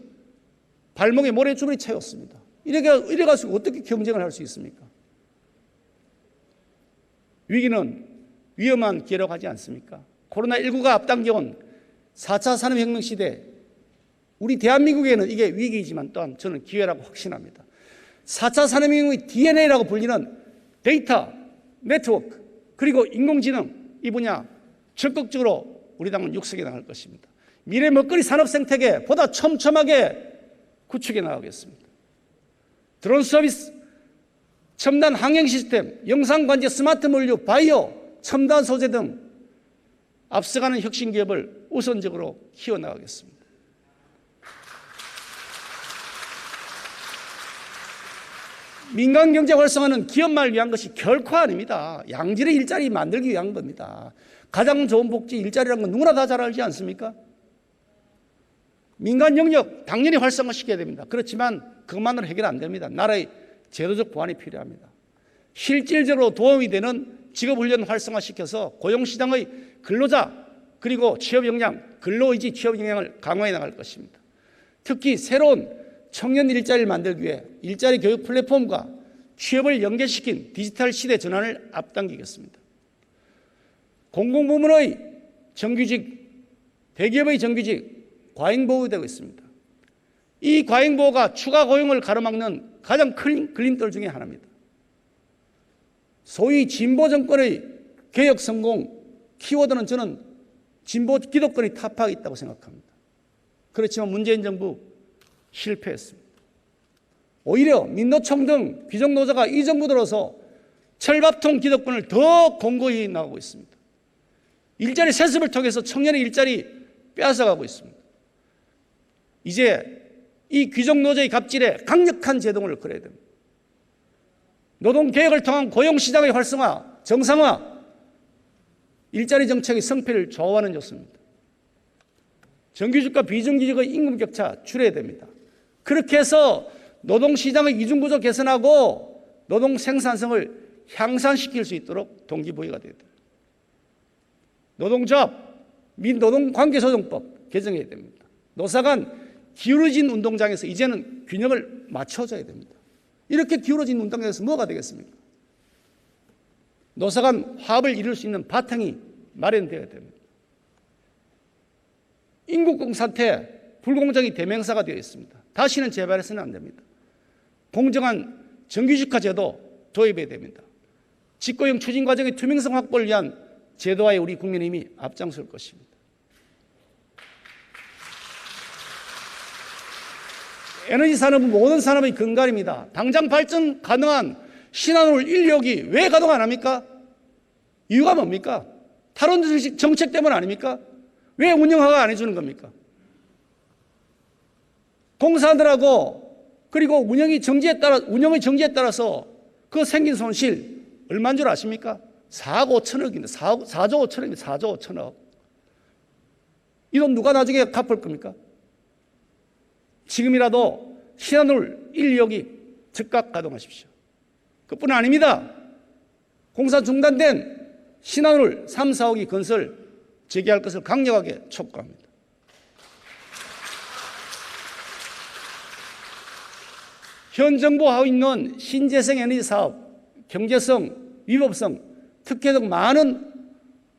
발목에 모래주머니 채웠습니다. 이래가지고 어떻게 경쟁을 할 수 있습니까? 위기는 위험한 기회라고 하지 않습니까? 코로나19가 앞당겨온 4차 산업혁명 시대, 우리 대한민국에는 이게 위기이지만 또한 저는 기회라고 확신합니다. 4차 산업혁명의 DNA라고 불리는 데이터, 네트워크, 그리고 인공지능, 이 분야 적극적으로 우리 당은 육성해 나갈 것입니다. 미래 먹거리 산업 생태계 보다 촘촘하게 구축해 나가겠습니다. 드론 서비스, 첨단 항행 시스템, 영상 관제, 스마트 물류, 바이오, 첨단 소재 등 앞서가는 혁신 기업을 우선적으로 키워나가겠습니다. 민간 경제 활성화는 기업만을 위한 것이 결코 아닙니다. 양질의 일자리 만들기 위한 겁니다. 가장 좋은 복지 일자리라는 건 누구나 다 잘 알지 않습니까? 민간 영역 당연히 활성화시켜야 됩니다. 그렇지만 그것만으로 해결 안 됩니다. 나라의 제도적 보완이 필요합니다. 실질적으로 도움이 되는 직업훈련 활성화시켜서 고용시장의 근로자 그리고 취업 역량, 근로의지 취업 역량을 강화해 나갈 것입니다. 특히 새로운 청년 일자리를 만들기 위해 일자리 교육 플랫폼과 취업을 연계시킨 디지털 시대 전환을 앞당기겠습니다. 공공부문의 정규직, 대기업의 정규직 과잉보호되고 있습니다. 이 과잉보호가 추가 고용을 가로막는 가장 큰 걸림돌 중에 하나입니다. 소위 진보 정권의 개혁 성공 키워드는 저는 진보 기득권이 타파하고 있다고 생각합니다. 그렇지만 문재인 정부 실패했습니다. 오히려 민노총 등 귀족노조가 이 정부 들어서 철밥통 기득권을 더 공고히 나가고 있습니다. 일자리 세습을 통해서 청년의 일자리 빼앗아가고 있습니다. 이제 이 귀족노조의 갑질에 강력한 제동을 걸어야 됩니다. 노동개혁을 통한 고용시장의 활성화, 정상화, 일자리 정책의 성패를 좌우하는 요소입니다. 정규직과 비정규직의 임금 격차 줄여야 됩니다. 그렇게 해서 노동시장의 이중구조 개선하고 노동 생산성을 향상시킬 수 있도록 동기부여가 돼야 됩니다. 노동조합 및 노동관계조정법 개정해야 됩니다. 노사간 기울어진 운동장에서 이제는 균형을 맞춰줘야 됩니다. 이렇게 기울어진 운동장에서 뭐가 되겠습니까? 노사간 화합을 이룰 수 있는 바탕이 마련되어야 됩니다. 인국공 사태 불공정이 대명사가 되어 있습니다. 다시는 재발해서는 안 됩니다. 공정한 정규직화 제도 도입해야 됩니다. 직고용 추진 과정의 투명성 확보를 위한 제도화에 우리 국민의힘이 앞장설 것입니다. 에너지 산업은 모든 산업의 근간입니다. 당장 발전 가능한 신한울 1력이 왜 가동 안 합니까? 이유가 뭡니까? 탈원 정책 때문 아닙니까? 왜 운영허가 안 해주는 겁니까? 공사들하고 그리고 운영의 정지에 따라서 그 생긴 손실 얼마인 줄 아십니까? 4억 5천억인데 4조 5천억인데 4조 5천억. 이 돈 누가 나중에 갚을 겁니까? 지금이라도 신한울 1력이 즉각 가동하십시오. 그뿐 아닙니다. 공사 중단된 신한울 3, 4호기 건설 재개할 것을 강력하게 촉구합니다. 현 정부가 하고 있는 신재생 에너지 사업, 경제성, 위법성, 특혜 등 많은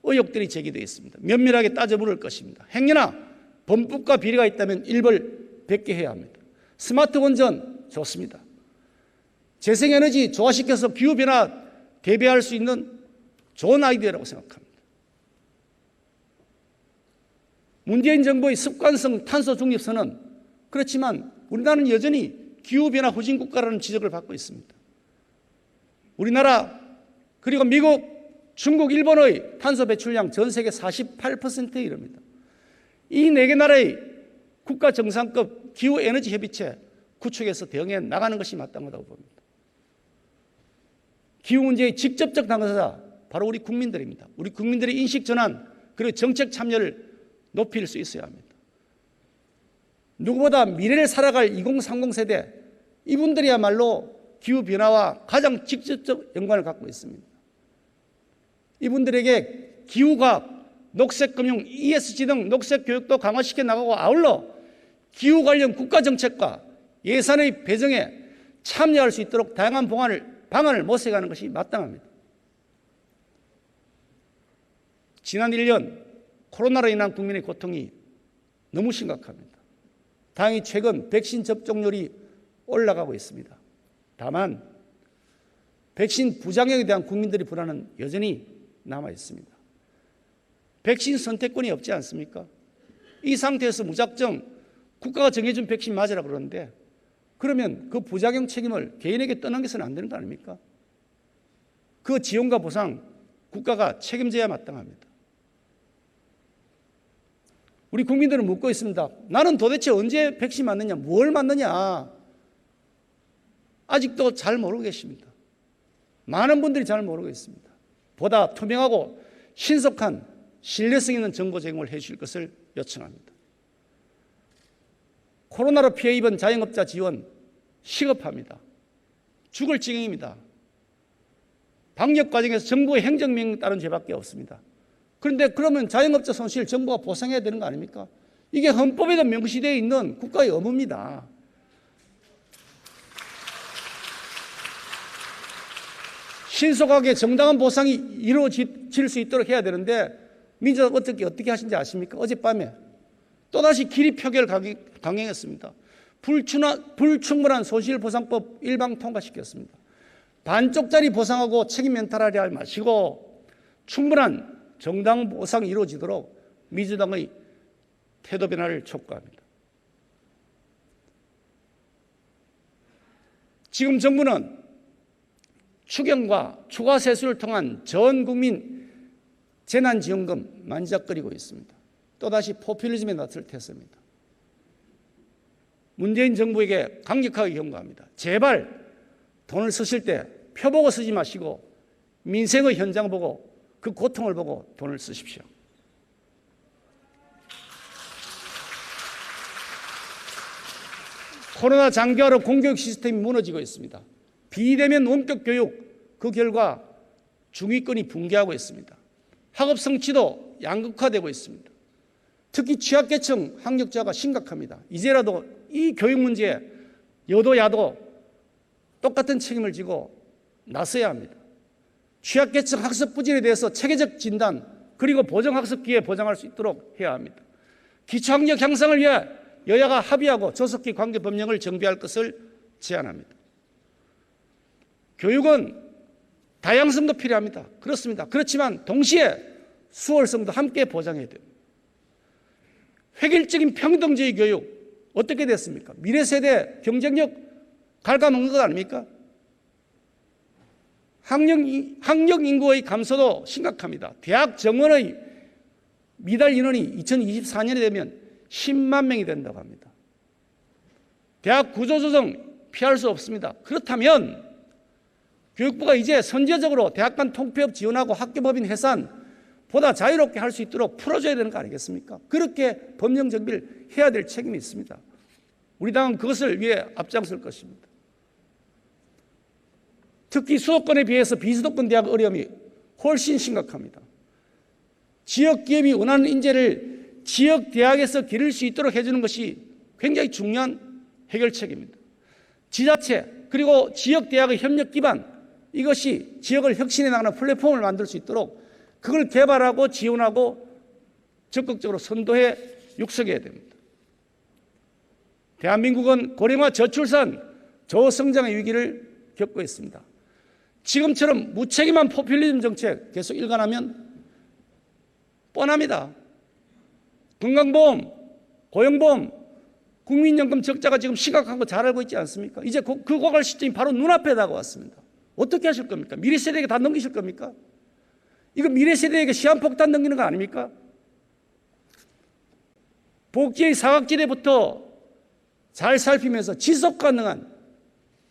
의혹들이 제기되어 있습니다. 면밀하게 따져 물을 것입니다. 행여나 범법과 비리가 있다면 일벌 백계해야 합니다. 스마트 원전 좋습니다. 재생에너지 조화시켜서 기후변화 대비할 수 있는 좋은 아이디어라고 생각합니다. 문재인 정부의 습관성 탄소 중립선언, 그렇지만 우리나라는 여전히 기후변화 후진 국가라는 지적을 받고 있습니다. 우리나라 그리고 미국, 중국, 일본의 탄소 배출량 전 세계 48%에 이릅니다. 이 네 개 나라의 국가 정상급 기후에너지 협의체 구축해서 대응해 나가는 것이 마땅하다고 봅니다. 기후 문제의 직접적 당사자 바로 우리 국민들입니다. 우리 국민들의 인식 전환 그리고 정책 참여를 높일 수 있어야 합니다. 누구보다 미래를 살아갈 2030 세대, 이분들이야말로 기후변화와 가장 직접적 연관을 갖고 있습니다. 이분들에게 기후과학, 녹색금융, ESG 등 녹색교육도 강화시켜 나가고 아울러 기후 관련 국가정책과 예산의 배정에 참여할 수 있도록 다양한 방안을 모색하는 것이 마땅합니다. 지난 1년 코로나로 인한 국민의 고통이 너무 심각합니다. 다행히 최근 백신 접종률이 올라가고 있습니다. 다만 백신 부작용에 대한 국민들의 불안은 여전히 남아 있습니다. 백신 선택권이 없지 않습니까? 이 상태에서 무작정 국가가 정해준 백신 맞으라 그러는데 그러면 그 부작용 책임을 개인에게 떠넘겨서는 안 되는 거 아닙니까? 그 지원과 보상 국가가 책임져야 마땅합니다. 우리 국민들은 묻고 있습니다. 나는 도대체 언제 백신 맞느냐, 뭘 맞느냐 아직도 잘 모르고 계십니다. 많은 분들이 잘 모르고 있습니다. 보다 투명하고 신속한 신뢰성 있는 정보 제공을 해 주실 것을 요청합니다. 코로나로 피해 입은 자영업자 지원 시급합니다. 죽을 지경입니다. 방역 과정에서 정부의 행정명령 따른 죄밖에 없습니다. 그런데 그러면 자영업자 손실 정부가 보상해야 되는 거 아닙니까? 이게 헌법에도 명시되어 있는 국가의 의무입니다. 신속하게 정당한 보상이 이루어질 수 있도록 해야 되는데 민주당 어떻게 하신지 아십니까? 어젯밤에 또다시 기리 표결을 강행했습니다. 불충분한 손실보상법 일방 통과시켰습니다. 반쪽짜리 보상하고 책임 면탈하려 하지 마시고 충분한 정당 보상이 이루어지도록 민주당의 태도 변화를 촉구합니다. 지금 정부는 추경과 추가 세수를 통한 전 국민 재난지원금 만지작거리고 있습니다. 또다시 포퓰리즘에 낯설 태세입니다. 문재인 정부에게 강력하게 경고합니다. 제발 돈을 쓰실 때 표 보고 쓰지 마시고 민생의 현장 보고 그 고통을 보고 돈을 쓰십시오. 코로나 장기화로 공교육 시스템이 무너지고 있습니다. 비대면 원격 교육, 그 결과 중위권이 붕괴하고 있습니다. 학업 성취도 양극화되고 있습니다. 특히 취약계층 학력자가 심각합니다. 이제라도 이 교육 문제에 여도 야도 똑같은 책임을 지고 나서야 합니다. 취약계층 학습 부진에 대해서 체계적 진단 그리고 보정학습 기회 보장할 수 있도록 해야 합니다. 기초학력 향상을 위해 여야가 합의하고 조속히 관계법령을 정비할 것을 제안합니다. 교육은 다양성도 필요합니다. 그렇습니다. 그렇지만 동시에 수월성도 함께 보장해야 돼요. 획일적인 평등주의 교육 어떻게 됐습니까? 미래 세대 경쟁력 갉아먹는 것 아닙니까? 학령 인구의 감소도 심각합니다. 대학 정원의 미달 인원이 2024년에 되면 10만 명이 된다고 합니다. 대학 구조조정 피할 수 없습니다. 그렇다면 교육부가 이제 선제적으로 대학 간 통폐업 지원하고 학교법인 해산보다 자유롭게 할 수 있도록 풀어줘야 되는 거 아니겠습니까? 그렇게 법령 정비를 해야 될 책임이 있습니다. 우리 당은 그것을 위해 앞장설 것입니다. 특히 수도권에 비해서 비수도권 대학 어려움이 훨씬 심각합니다. 지역 기업이 원하는 인재를 지역 대학에서 기를 수 있도록 해주는 것이 굉장히 중요한 해결책입니다. 지자체 그리고 지역 대학의 협력 기반 이것이 지역을 혁신해 나가는 플랫폼을 만들 수 있도록 그걸 개발하고 지원하고 적극적으로 선도해 육성해야 됩니다. 대한민국은 고령화 저출산 저성장의 위기를 겪고 있습니다. 지금처럼 무책임한 포퓰리즘 정책 계속 일관하면 뻔합니다. 건강보험, 고용보험, 국민연금 적자가 지금 심각한 거 잘 알고 있지 않습니까? 이제 그 고갈 시점이 바로 눈앞에 다가왔습니다. 어떻게 하실 겁니까? 미래 세대에게 다 넘기실 겁니까? 이거 미래 세대에게 시한폭탄 넘기는 거 아닙니까? 복지의 사각지대부터 잘 살피면서 지속 가능한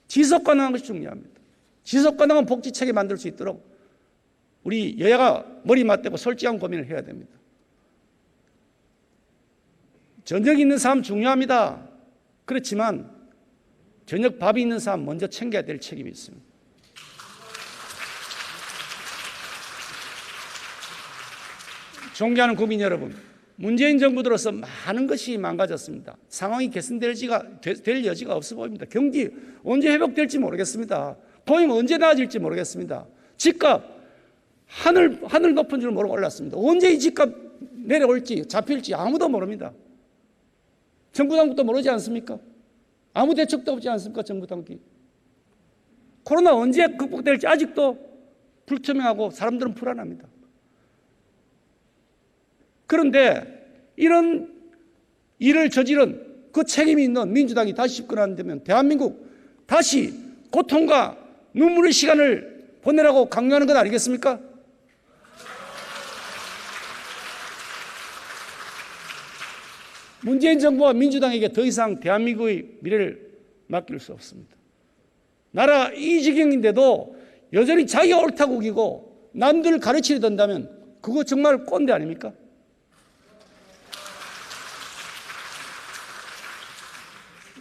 것이 중요합니다. 지속 가능한 복지체계 만들 수 있도록 우리 여야가 머리 맞대고 솔직한 고민을 해야 됩니다. 저녁 있는 삶 중요합니다. 그렇지만 저녁 밥이 있는 삶 먼저 챙겨야 될 책임이 있습니다. 존경하는 국민 여러분, 문재인 정부 들어서 많은 것이 망가졌습니다. 상황이 개선될 여지가 없어 보입니다. 경기 언제 회복될지 모르겠습니다. 고용 언제 나아질지 모르겠습니다. 집값 하늘 높은 줄 모르고 올랐습니다. 언제 이 집값 내려올지 잡힐지 아무도 모릅니다. 정부 당국도 모르지 않습니까? 아무 대책도 없지 않습니까? 정부 당국이. 코로나 언제 극복될지 아직도 불투명하고 사람들은 불안합니다. 그런데 이런 일을 저지른 그 책임이 있는 민주당이 다시 집권한다면 대한민국 다시 고통과 눈물의 시간을 보내라고 강요하는 것 아니겠습니까? 문재인 정부와 민주당에게 더 이상 대한민국의 미래를 맡길 수 없습니다. 나라 이 지경인데도 여전히 자기가 옳다고 우기고 남들을 가르치려 든다면 그거 정말 꼰대 아닙니까?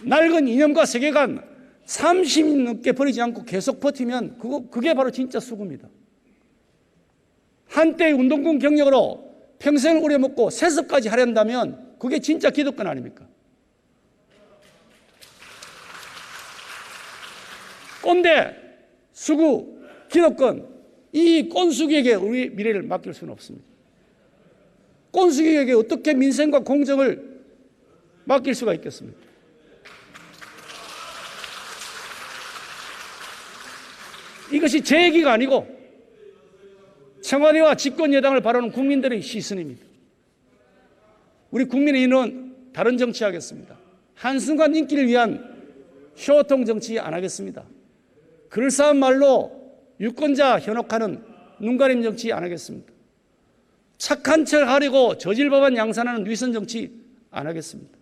낡은 이념과 세계관 30년 넘게 버리지 않고 계속 버티면 그게 바로 진짜 수구입니다. 한때의 운동권 경력으로 평생을 우려먹고 세습까지 하려한다면 그게 진짜 기득권 아닙니까? 꼰대, 수구, 기득권, 이 꼰수기에게 우리 미래를 맡길 수는 없습니다. 꼰수기에게 어떻게 민생과 공정을 맡길 수가 있겠습니까? 이것이 제 얘기가 아니고 청와대와 집권 여당을 바라는 국민들의 시선입니다. 우리 국민의힘은 다른 정치하겠습니다. 한순간 인기를 위한 쇼통 정치 안 하겠습니다. 그럴싸한 말로 유권자 현혹하는 눈가림 정치 안 하겠습니다. 착한 척 하려고 저질법안 양산하는 위선 정치 안 하겠습니다.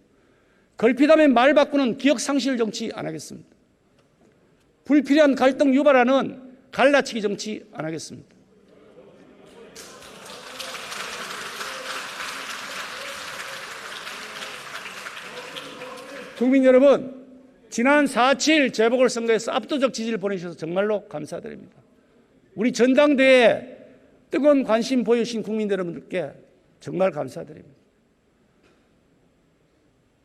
걸핏하면 말 바꾸는 기억 상실 정치 안 하겠습니다. 불필요한 갈등 유발하는 갈라치기 정치 안 하겠습니다. 국민 여러분, 지난 4.7 재보궐선거에서 압도적 지지를 보내주셔서 정말로 감사드립니다. 우리 전당대회에 뜨거운 관심 보여주신 국민 여러분들께 정말 감사드립니다.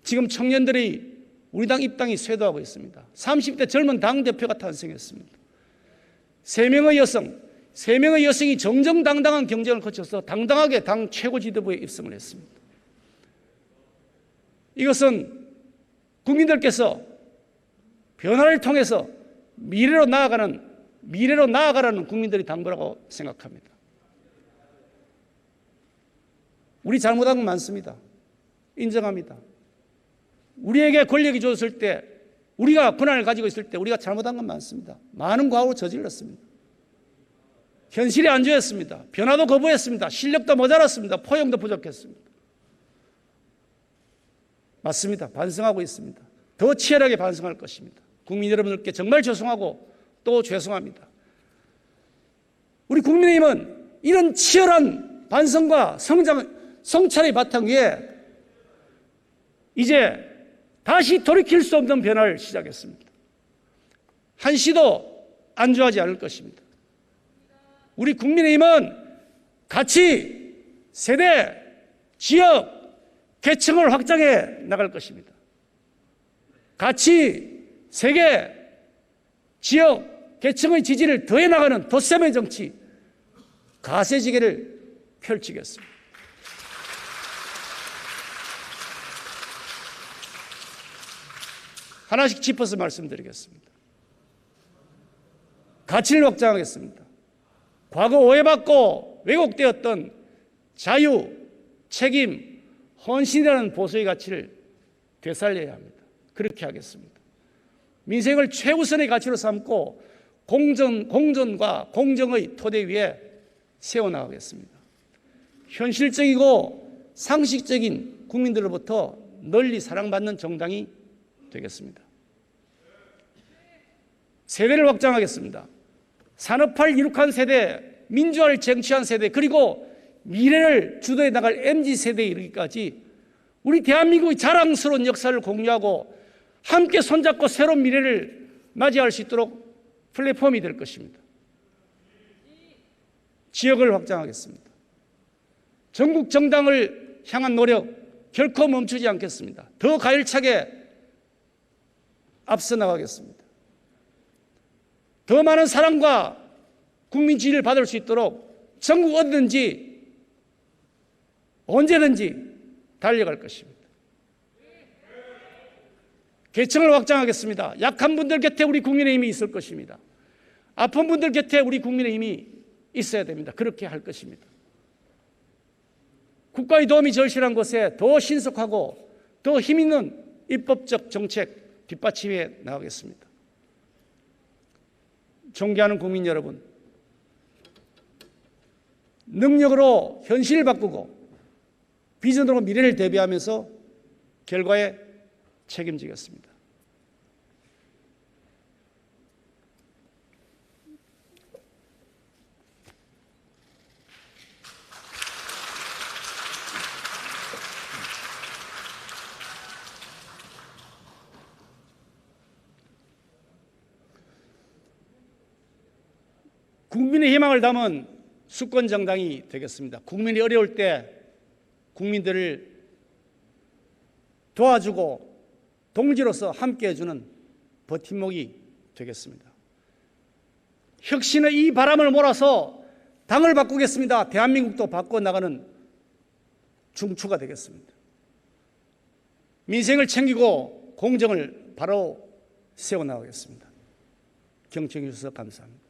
지금 청년들이 우리 당 입당이 쇄도하고 있습니다. 30대 젊은 당대표가 탄생했습니다. 3명의 여성이 정정당당한 경쟁을 거쳐서 당당하게 당 최고 지도부에 입성을 했습니다. 이것은 국민들께서 변화를 통해서 미래로 나아가라는 국민들이 당부라고 생각합니다. 우리 잘못한 건 많습니다. 인정합니다. 우리에게 권력이 줬을 때, 우리가 권한을 가지고 있을 때 우리가 잘못한 건 많습니다. 많은 과오를 저질렀습니다. 현실에 안주했습니다. 변화도 거부했습니다. 실력도 모자랐습니다. 포용도 부족했습니다. 맞습니다. 반성하고 있습니다. 더 치열하게 반성할 것입니다. 국민 여러분들께 정말 죄송하고 또 죄송합니다. 우리 국민의힘은 이런 치열한 반성과 성찰의 바탕 위에 이제 다시 돌이킬 수 없는 변화를 시작했습니다. 한시도 안주하지 않을 것입니다. 우리 국민의힘은 가치, 세대, 지역, 계층을 확장해 나갈 것입니다. 가치, 세계, 지역, 계층의 지지를 더해 나가는 덧셈의 정치, 가세지계를 펼치겠습니다. 하나씩 짚어서 말씀드리겠습니다. 가치를 확장하겠습니다. 과거 오해받고 왜곡되었던 자유, 책임, 헌신이라는 보수의 가치를 되살려야 합니다. 그렇게 하겠습니다. 민생을 최우선의 가치로 삼고 공존과 공정의 토대 위에 세워나가겠습니다. 현실적이고 상식적인 국민들로부터 널리 사랑받는 정당이 되겠습니다. 세대를 확장하겠습니다. 산업화를 이룩한 세대, 민주화를 쟁취한 세대, 그리고 미래를 주도해 나갈 MZ세대에 이르기까지 우리 대한민국의 자랑스러운 역사를 공유하고 함께 손잡고 새로운 미래를 맞이할 수 있도록 플랫폼이 될 것입니다. 지역을 확장하겠습니다. 전국 정당을 향한 노력 결코 멈추지 않겠습니다. 더 가열차게 앞서 나가겠습니다. 더 많은 사랑과 국민 지지를 받을 수 있도록 전국 어디든지 언제든지 달려갈 것입니다. 계층을 확장하겠습니다. 약한 분들 곁에 우리 국민의힘이 있을 것입니다. 아픈 분들 곁에 우리 국민의힘이 있어야 됩니다. 그렇게 할 것입니다. 국가의 도움이 절실한 곳에 더 신속하고 더 힘있는 입법적 정책 뒷받침해 나가겠습니다. 존경하는 국민 여러분, 능력으로 현실을 바꾸고 비전으로 미래를 대비하면서 결과에 책임지겠습니다. 국민의 희망을 담은 수권 정당이 되겠습니다. 국민이 어려울 때 국민들을 도와주고 동지로서 함께 해주는 버팀목이 되겠습니다. 혁신의 이 바람을 몰아서 당을 바꾸겠습니다. 대한민국도 바꿔나가는 중추가 되겠습니다. 민생을 챙기고 공정을 바로 세워나가겠습니다. 경청해 주셔서 감사합니다.